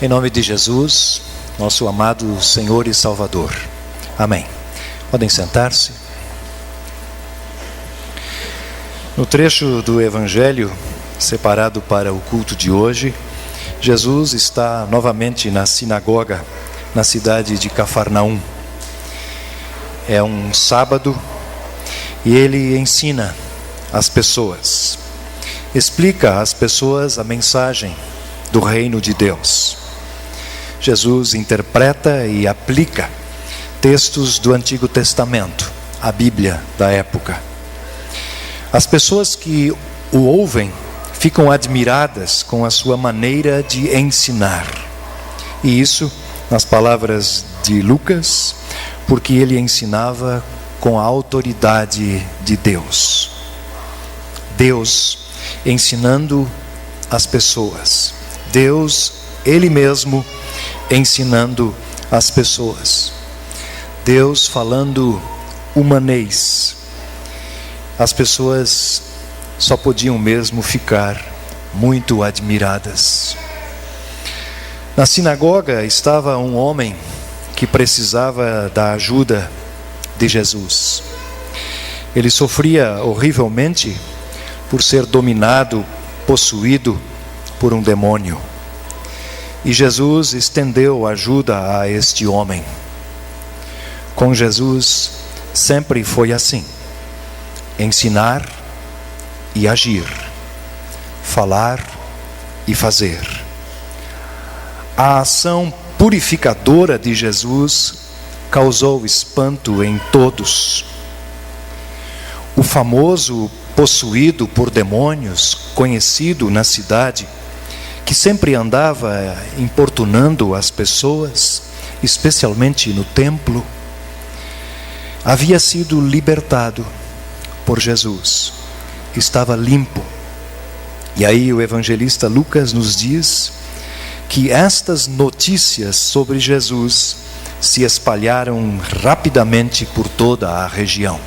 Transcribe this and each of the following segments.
Em nome de Jesus, nosso amado Senhor e Salvador. Amém. Podem sentar-se. No trecho do Evangelho, separado para o culto de hoje, Jesus está novamente na sinagoga, na cidade de Cafarnaum. É um sábado e ele ensina as pessoas, explica às pessoas a mensagem do reino de Deus. Jesus interpreta e aplica textos do Antigo Testamento, a Bíblia da época. As pessoas que o ouvem ficam admiradas com a sua maneira de ensinar. E isso, nas palavras de Lucas, porque ele ensinava com a autoridade de Deus. Deus ensinando as pessoas. Deus, Ele mesmo, ensinando as pessoas. Deus falando humanês. As pessoas só podiam mesmo ficar muito admiradas. Na sinagoga estava um homem que precisava da ajuda de Jesus. Ele sofria horrivelmente por ser dominado, possuído por um demônio. E Jesus estendeu ajuda a este homem. Com Jesus sempre foi assim: ensinar e agir, falar e fazer. A ação purificadora de Jesus causou espanto em todos. O famoso possuído por demônios, conhecido na cidade, que sempre andava importunando as pessoas, especialmente no templo, havia sido libertado por Jesus. Estava limpo. E aí o evangelista Lucas nos diz que estas notícias sobre Jesus se espalharam rapidamente por toda a região.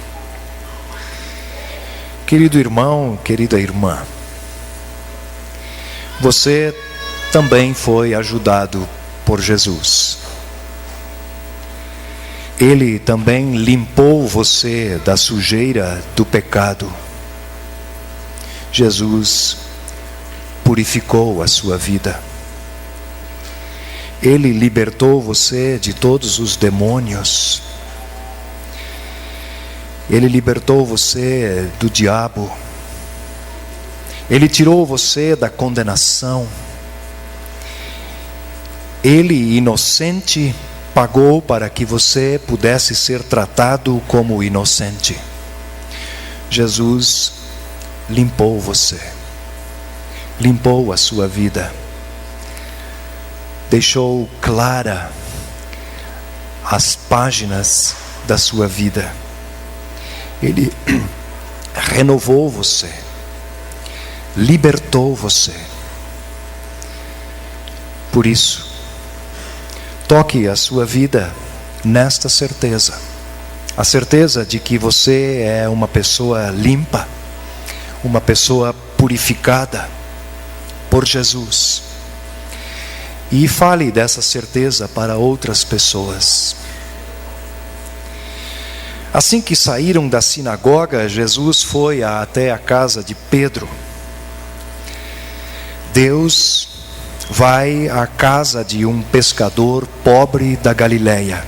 Querido irmão, querida irmã, você também foi ajudado por Jesus. Ele também limpou você da sujeira do pecado. Jesus purificou a sua vida. Ele libertou você de todos os demônios. Ele libertou você do diabo. Ele tirou você da condenação. Ele, inocente, pagou para que você pudesse ser tratado como inocente. Jesus limpou você. Limpou a sua vida. Deixou clara as páginas da sua vida. Ele renovou você, libertou você. Por isso, toque a sua vida nesta certeza. A certeza de que você é uma pessoa limpa, uma pessoa purificada por Jesus. E fale dessa certeza para outras pessoas. Assim que saíram da sinagoga, Jesus foi até a casa de Pedro. Deus vai à casa de um pescador pobre da Galileia.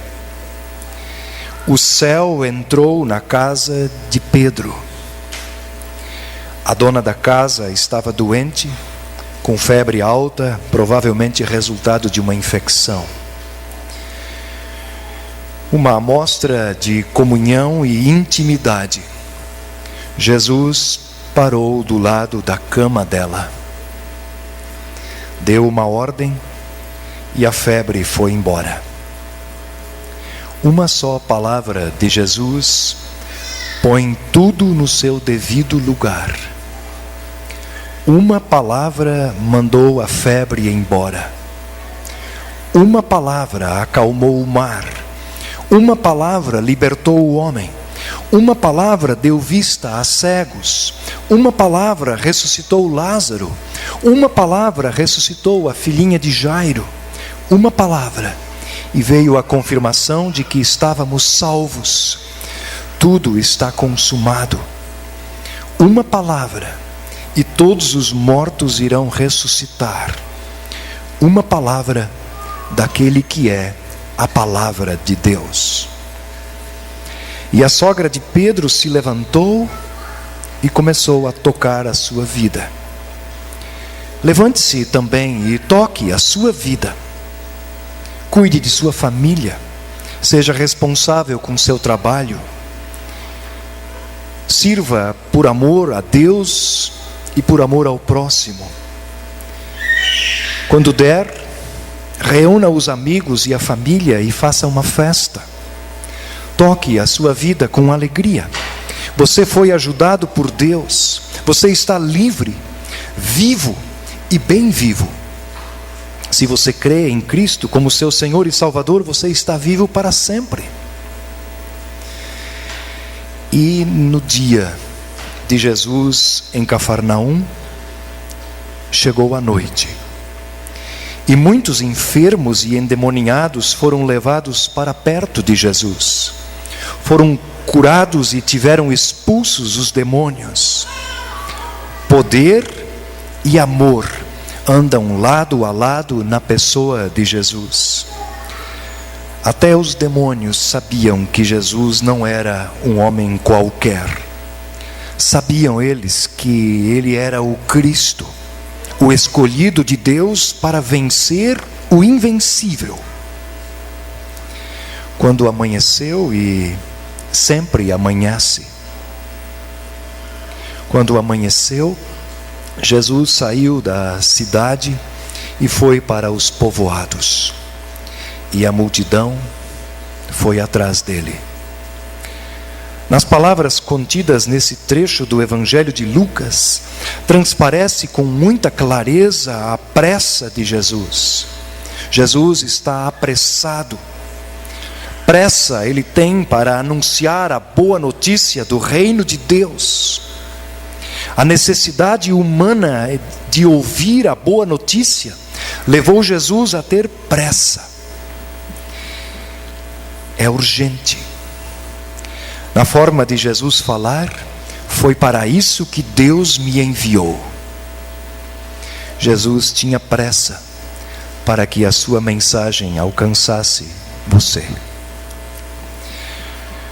O céu entrou na casa de Pedro. A dona da casa estava doente, com febre alta, provavelmente resultado de uma infecção. Uma amostra de comunhão e intimidade. Jesus parou do lado da cama dela. Deu uma ordem e a febre foi embora. Uma só palavra de Jesus põe tudo no seu devido lugar. Uma palavra mandou a febre embora. Uma palavra acalmou o mar. Uma palavra libertou o homem. Uma palavra deu vista a cegos. Uma palavra ressuscitou Lázaro. Uma palavra ressuscitou a filhinha de Jairo. uma palavra, e veio a confirmação de que estávamos salvos. Tudo está consumado. Uma palavra, e todos os mortos irão ressuscitar. Uma palavra daquele que é a palavra de Deus. E a sogra de Pedro se levantou e começou a tocar a sua vida. Levante-se também e toque a sua vida. Cuide de sua família. Seja responsável com seu trabalho. Sirva por amor a Deus e por amor ao próximo. Quando der, reúna os amigos e a família e faça uma festa. Toque a sua vida com alegria. Você foi ajudado por Deus. Você está livre, vivo e bem vivo. Se você crê em Cristo como seu Senhor e Salvador, você está vivo para sempre. E no dia de Jesus em Cafarnaum, chegou a noite. E muitos enfermos e endemoniados foram levados para perto de Jesus. Foram curados e tiveram expulsos os demônios. Poder e amor andam lado a lado na pessoa de Jesus. Até os demônios sabiam que Jesus não era um homem qualquer. Sabiam eles que ele era o Cristo, o escolhido de Deus para vencer o invencível. Quando amanheceu, e sempre amanhece, quando amanheceu, Jesus saiu da cidade e foi para os povoados. E a multidão foi atrás dele. Nas palavras contidas nesse trecho do Evangelho de Lucas, transparece com muita clareza a pressa de Jesus. Jesus está apressado. Pressa ele tem para anunciar a boa notícia do reino de Deus. A necessidade humana de ouvir a boa notícia levou Jesus a ter pressa. É urgente. Na forma de Jesus falar, foi para isso que Deus me enviou. Jesus tinha pressa para que a sua mensagem alcançasse você.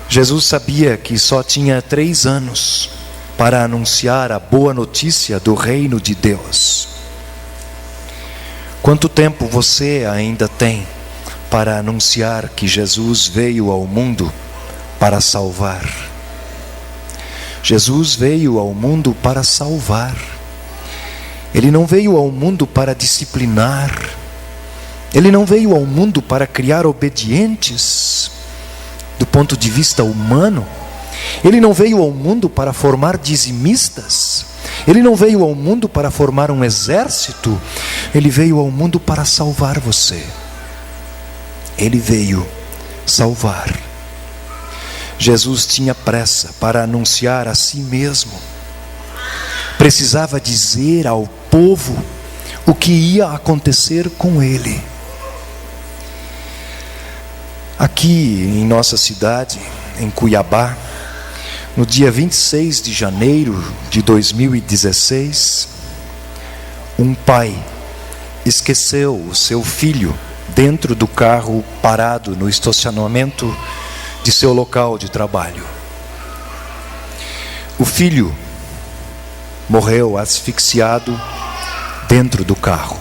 Jesus sabia que só tinha 3 anos para anunciar a boa notícia do reino de Deus. Quanto tempo você ainda tem para anunciar que Jesus veio ao mundo para salvar? Jesus veio ao mundo para salvar. Ele não veio ao mundo para disciplinar. Ele não veio ao mundo para criar obedientes do ponto de vista humano. Ele não veio ao mundo para formar dizimistas. Ele não veio ao mundo para formar um exército. Ele veio ao mundo para salvar você. Ele veio salvar. Jesus tinha pressa para anunciar a si mesmo. Precisava dizer ao povo o que ia acontecer com ele. Aqui em nossa cidade, em Cuiabá, no dia 26 de janeiro de 2016, um pai esqueceu o seu filho dentro do carro parado no estacionamento de seu local de trabalho. O filho morreu asfixiado dentro do carro.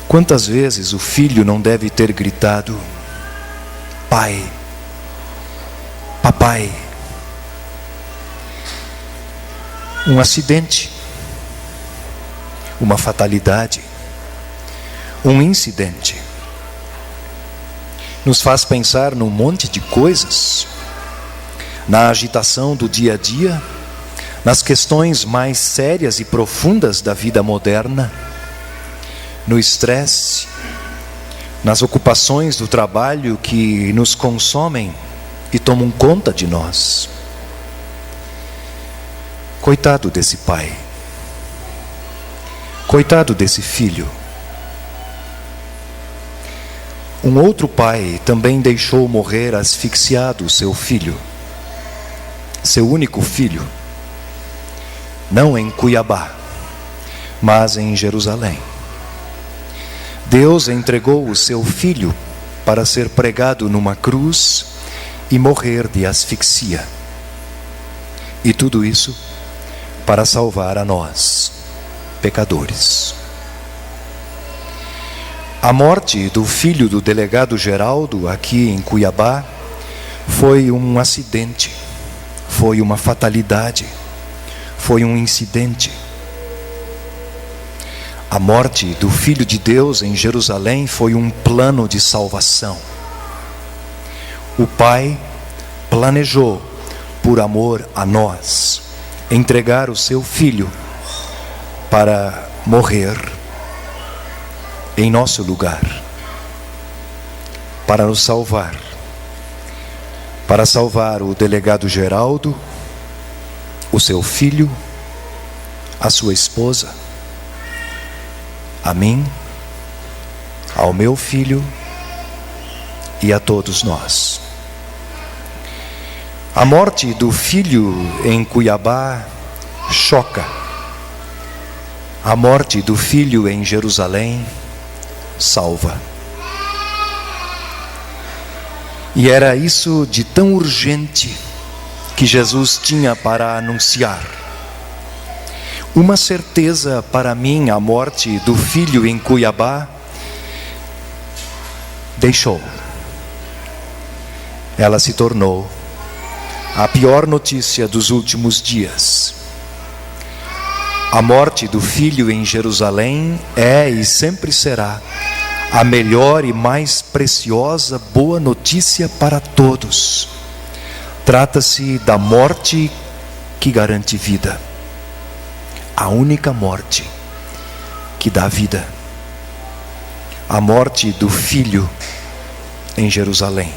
Quantas vezes o filho não deve ter gritado: pai, papai? Um acidente, uma fatalidade, um incidente nos faz pensar num monte de coisas, na agitação do dia a dia, nas questões mais sérias e profundas da vida moderna, no estresse, nas ocupações do trabalho que nos consomem e tomam conta de nós. Coitado desse pai, coitado desse filho. Um outro pai também deixou morrer asfixiado seu filho, seu único filho, não em Cuiabá, mas em Jerusalém. Deus entregou o seu filho para ser pregado numa cruz e morrer de asfixia. E tudo isso para salvar a nós, pecadores. A morte do filho do delegado Geraldo, aqui em Cuiabá, foi um acidente, foi uma fatalidade, foi um incidente. A morte do Filho de Deus em Jerusalém foi um plano de salvação. O Pai planejou, por amor a nós, entregar o seu Filho para morrer em nosso lugar, para nos salvar, para salvar o delegado Geraldo, o seu filho, a sua esposa, a mim, ao meu filho e a todos nós. A morte do filho em Cuiabá choca. A morte do filho em Jerusalém salva. E era isso de tão urgente que Jesus tinha para anunciar. Uma certeza para mim, a morte do filho em Cuiabá deixou. Ela se tornou a pior notícia dos últimos dias. A morte do filho em Jerusalém é e sempre será a melhor e mais preciosa boa notícia para todos. Trata-se da morte que garante vida. A única morte que dá vida. A morte do filho em Jerusalém.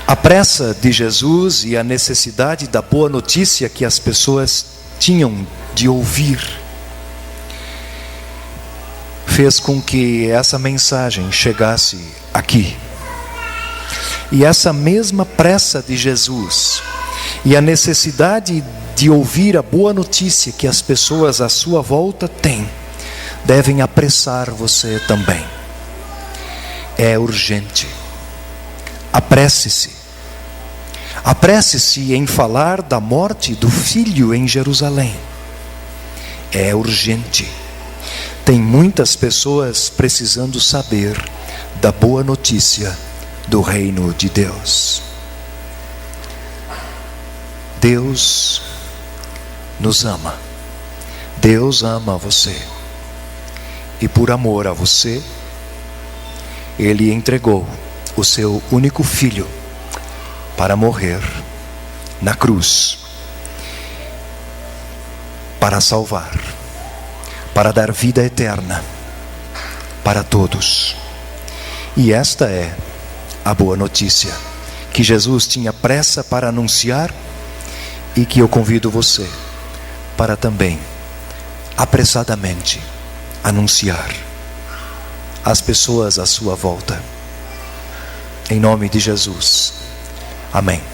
A pressa de Jesus e a necessidade da boa notícia que as pessoas tinham de ouvir fez com que essa mensagem chegasse aqui. E essa mesma pressa de Jesus e a necessidade de ouvir a boa notícia que as pessoas à sua volta têm, devem apressar você também. É urgente. Apresse-se. Apresse-se em falar da morte do filho em Jerusalém. É urgente. Tem muitas pessoas precisando saber da boa notícia do reino de Deus. Deus nos ama. Deus ama você. E por amor a você, Ele entregou o seu único filho para morrer na cruz, para salvar, para dar vida eterna para todos. E esta é a boa notícia que Jesus tinha pressa para anunciar e que eu convido você para também apressadamente anunciar às pessoas à sua volta. Em nome de Jesus. Amém.